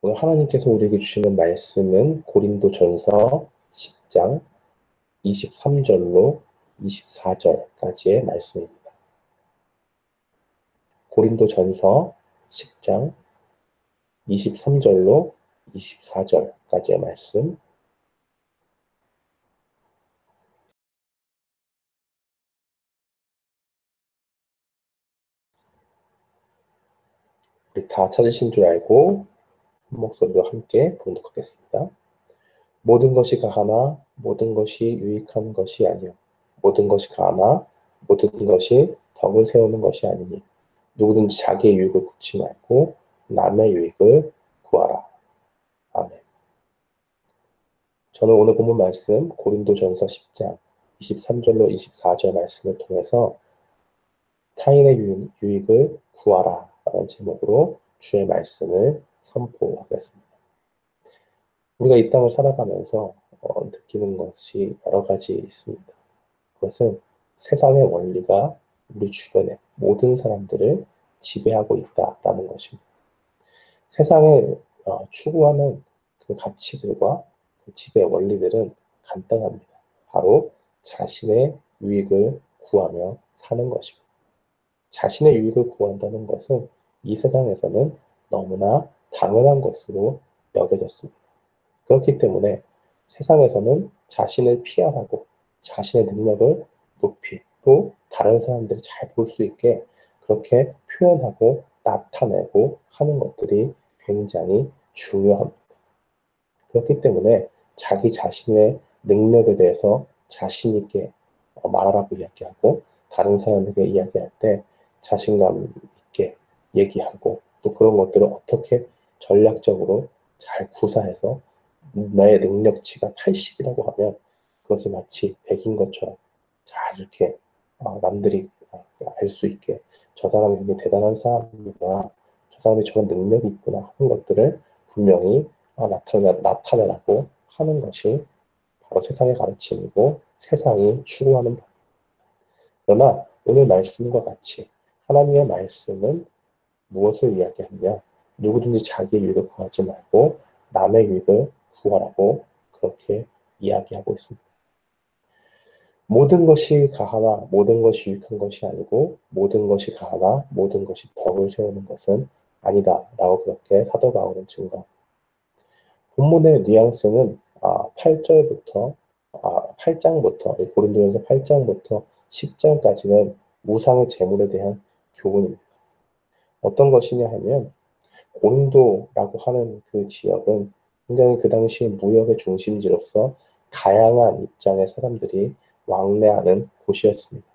오늘 하나님께서 우리에게 주시는 말씀은 고린도전서 10장 23절로 24절까지의 말씀입니다. 고린도전서 10장 23절로 24절까지의 말씀. 우리 다 찾으신 줄 알고 한 목소리로 함께 봉독하겠습니다. 모든 것이 가하나 모든 것이 유익한 것이 아니요 모든 것이 가하나 모든 것이 덕을 세우는 것이 아니니 누구든지 자기의 유익을 굽지 말고 남의 유익을 구하라. 아멘. 저는 오늘 본문 말씀 고린도전서 10장 23절로 24절 말씀을 통해서 타인의 유익을 구하라 라는 제목으로 주의 말씀을 선포하겠습니다. 우리가 이 땅을 살아가면서 느끼는 것이 여러 가지 있습니다. 그것은 세상의 원리가 우리 주변의 모든 사람들을 지배하고 있다라는 것입니다. 세상에 추구하는 그 가치들과 그 지배 원리들은 간단합니다. 바로 자신의 유익을 구하며 사는 것입니다. 자신의 유익을 구한다는 것은 이 세상에서는 너무나 당연한 것으로 여겨졌습니다. 그렇기 때문에 세상에서는 자신을 피하고 자신의 능력을 높이 또 다른 사람들이 잘 볼 수 있게 그렇게 표현하고 나타내고 하는 것들이 굉장히 중요합니다. 그렇기 때문에 자기 자신의 능력에 대해서 자신 있게 말하라고 이야기하고 다른 사람에게 이야기할 때 자신감 있게 얘기하고 또 그런 것들을 어떻게 전략적으로 잘 구사해서 나의 능력치가 80이라고 하면 그것을 마치 100인 것처럼 잘 이렇게 남들이 알 수 있게 저 사람이 굉장히 대단한 사람이구나, 저 사람이 저런 능력이 있구나 하는 것들을 분명히 나타내라고 하는 것이 바로 세상의 가르침이고 세상이 추구하는 법. 그러나 오늘 말씀과 같이 하나님의 말씀은 무엇을 이야기하느냐? 누구든지 자기의 유익을 구하지 말고 남의 유익을 구하라고 그렇게 이야기하고 있습니다. 모든 것이 가하나 모든 것이 유익한 것이 아니고 모든 것이 가하나 모든 것이 덕을 세우는 것은 아니다 라고 그렇게 사도 바울은 증거합니다. 본문의 뉘앙스는 8절부터 8장부터 고린도전서 8장부터 10장까지는 우상의 제물에 대한 교훈입니다. 어떤 것이냐 하면 고린도라고 하는 그 지역은 굉장히 그 당시 무역의 중심지로서 다양한 입장의 사람들이 왕래하는 곳이었습니다.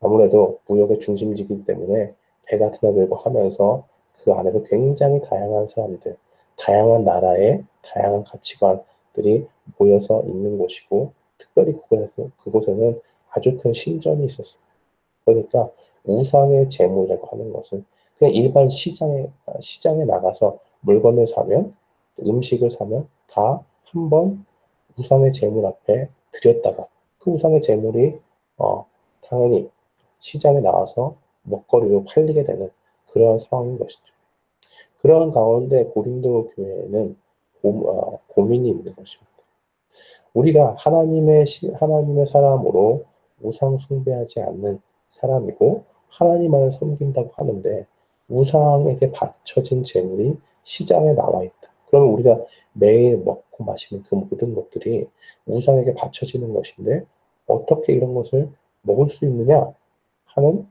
아무래도 무역의 중심지이기 때문에 배 같은 거 들고 하면서 그 안에서 굉장히 다양한 사람들, 다양한 나라의 다양한 가치관들이 모여서 있는 곳이고 특별히 그곳에는 아주 큰 신전이 있었습니다. 그러니까 우상의 제물이라고 하는 것은 그냥 일반 시장에 나가서 물건을 사면 음식을 사면 다 한번 우상의 제물 앞에 들였다가 그 우상의 제물이 당연히 시장에 나와서 먹거리로 팔리게 되는 그러한 상황인 것이죠. 그러한 가운데 고린도 교회에는 고민이 있는 것입니다. 우리가 하나님의 사람으로 우상 숭배하지 않는 사람이고 하나님만을 섬긴다고 하는데 우상에게 바쳐진 재물이 시장에 나와 있다. 그러면 우리가 매일 먹고 마시는 그 모든 것들이 우상에게 바쳐지는 것인데 어떻게 이런 것을 먹을 수 있느냐 하는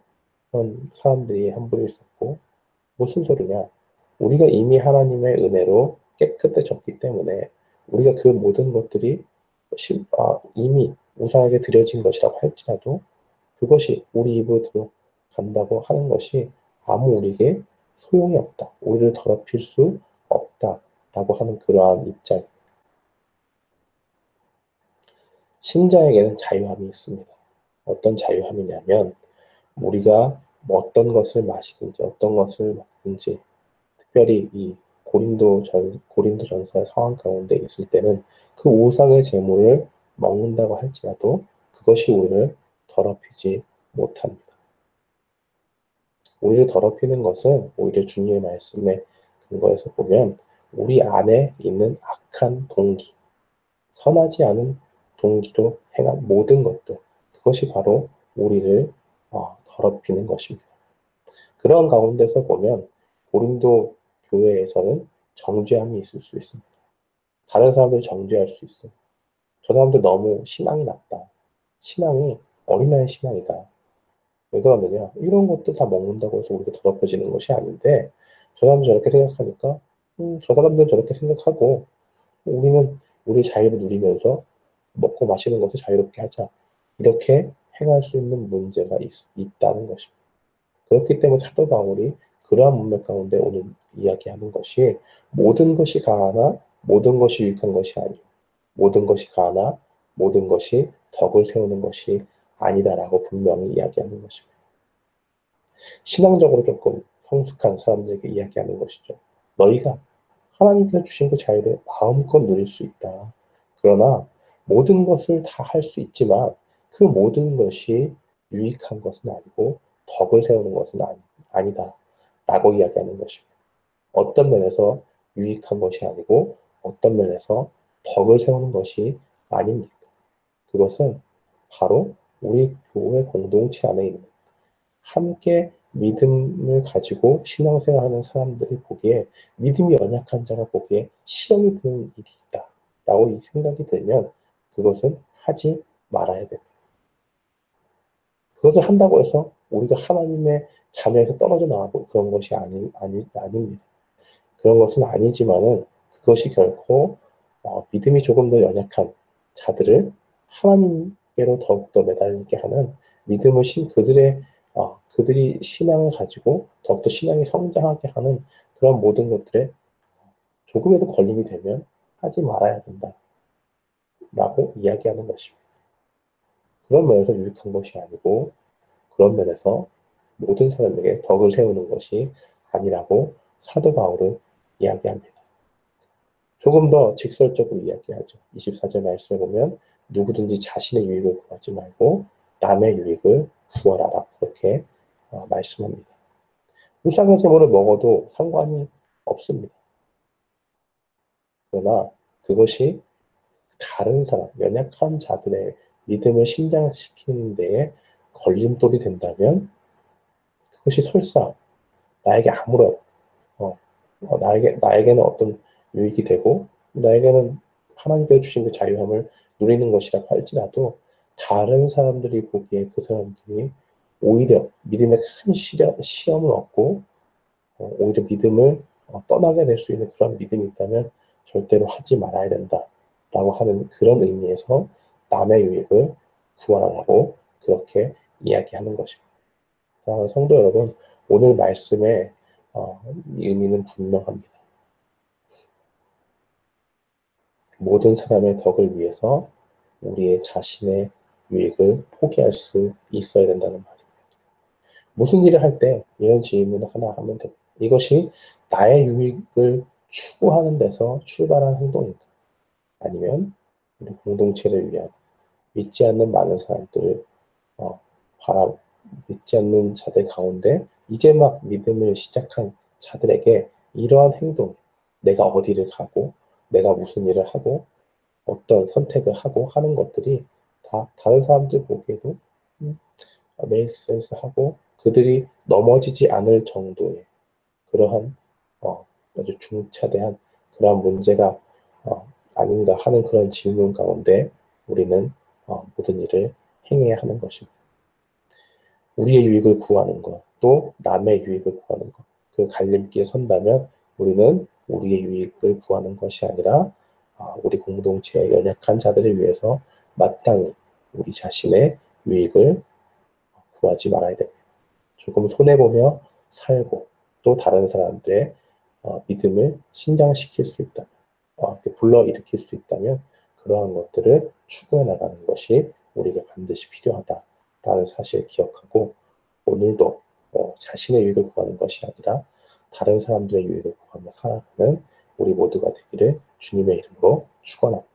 그런 사람들이 한 분이 있었고, 무슨 소리냐? 우리가 이미 하나님의 은혜로 깨끗해졌기 때문에 우리가 그 모든 것들이 이미 우상에게 드려진 것이라고 할지라도 그것이 우리 입으로 간다고 하는 것이 아무 우리에게 소용이 없다. 우리를 더럽힐 수 없다라고 하는 그러한 입장. 신자에게는 자유함이 있습니다. 어떤 자유함이냐면 우리가 어떤 것을 마시든지 어떤 것을 먹든지 특별히 이 고린도전서의 상황 가운데 있을 때는 그 우상의 제물을 먹는다고 할지라도 그것이 우리를 더럽히지 못합니다. 우리를 더럽히는 것은 오히려 주님의 말씀에 근거해서 보면 우리 안에 있는 악한 동기, 선하지 않은 동기로 행한 모든 것들, 그것이 바로 우리를 더럽히는 것입니다. 그런 가운데서 보면 고린도 교회에서는 정죄함이 있을 수 있습니다. 다른 사람들 정죄할 수 있어요. 저 사람들 너무 신앙이 낮다. 신앙이 어린아이 신앙이다. 왜 그러느냐? 이런 것도 다 먹는다고 해서 우리가 더럽혀지는 것이 아닌데, 저 사람들 저렇게 생각하니까, 저 사람들은 저렇게 생각하고, 우리는 우리 자유를 누리면서 먹고 마시는 것을 자유롭게 하자. 이렇게 행할 수 있는 문제가 있다는 것입니다. 그렇기 때문에 사도 바울이 그러한 문맥 가운데 오늘 이야기하는 것이 모든 것이 가하나 모든 것이 유익한 것이 아니요. 모든 것이 가하나 모든 것이 덕을 세우는 것이 아니다라고 분명히 이야기하는 것입니다. 신앙적으로 조금 성숙한 사람들에게 이야기하는 것이죠. 너희가 하나님께서 주신 그 자유를 마음껏 누릴 수 있다. 그러나 모든 것을 다 할 수 있지만 그 모든 것이 유익한 것은 아니고 덕을 세우는 것은 아니다. 라고 이야기하는 것입니다. 어떤 면에서 유익한 것이 아니고 어떤 면에서 덕을 세우는 것이 아닙니까? 그것은 바로 우리 교회 공동체 안에 있는 함께 믿음을 가지고 신앙생활하는 사람들이 보기에 믿음이 연약한 자가 보기에 시험이 드는 일이 있다라고 이 생각이 들면 그것은 하지 말아야 됩니다. 그것을 한다고 해서 우리가 하나님의 자녀에서 떨어져 나가고 그런 것이 아닙니다. 그런 것은 아니지만은 그것이 결코 믿음이 조금 더 연약한 자들을 하나님께로 더욱더 매달리게 하는 믿음을 그들이 신앙을 가지고 더욱더 신앙이 성장하게 하는 그런 모든 것들에 조금이라도 걸림이 되면 하지 말아야 된다라고 이야기하는 것입니다. 그런 면에서 유익한 것이 아니고 그런 면에서 모든 사람에게 덕을 세우는 것이 아니라고 사도 바울은 이야기합니다. 조금 더 직설적으로 이야기하죠. 24절 말씀에 보면 누구든지 자신의 유익을 구하지 말고 남의 유익을 구하라 그렇게 말씀합니다. 불쌍한 재물을 먹어도 상관이 없습니다. 그러나 그것이 다른 사람, 연약한 자들의 믿음을 신장시키는 데에 걸림돌이 된다면 그것이 설사 나에게 아무런 나에게는 어떤 유익이 되고, 나에게는 하나님께서 주신 그 자유함을 누리는 것이라고 할지라도, 다른 사람들이 보기에 그 사람들이 오히려 믿음의 큰 시험을 얻고, 오히려 믿음을 떠나게 될 수 있는 그런 믿음이 있다면 절대로 하지 말아야 된다라고 하는 그런 의미에서 남의 유익을 구하라고 그렇게 이야기하는 것입니다. 성도 여러분, 오늘 말씀의 의미는 분명합니다. 모든 사람의 덕을 위해서 우리의 자신의 유익을 포기할 수 있어야 된다는 말입니다. 무슨 일을 할 때 이런 질문을 하나 하면 됩니다. 이것이 나의 유익을 추구하는 데서 출발한 행동인가? 아니면 우리 공동체를 위한 믿지 않는 많은 사람들을 어, 바라 믿지 않는 자들 가운데 이제 막 믿음을 시작한 자들에게 이러한 행동, 내가 어디를 가고 내가 무슨 일을 하고 어떤 선택을 하고 하는 것들이 다 다른 사람들 보기에도 메이크 센스 하고 그들이 넘어지지 않을 정도의 그러한 아주 중차대한 그러한 문제가 아닌가 하는 그런 질문 가운데 우리는 모든 일을 행해야 하는 것입니다. 우리의 유익을 구하는 것, 또 남의 유익을 구하는 것, 그 갈림길에 선다면 우리는 우리의 유익을 구하는 것이 아니라 우리 공동체의 연약한 자들을 위해서 마땅히 우리 자신의 유익을 구하지 말아야 됩니다. 조금 손해보며 살고 또 다른 사람들의 믿음을 신장시킬 수 있다면, 불러일으킬 수 있다면 그러한 것들을 추구해 나가는 것이 우리가 반드시 필요하다라는 사실을 기억하고 오늘도 자신의 유익을 구하는 것이 아니라 다른 사람들의 유익을 구하며 살아가는 우리 모두가 되기를 주님의 이름으로 축원합니다.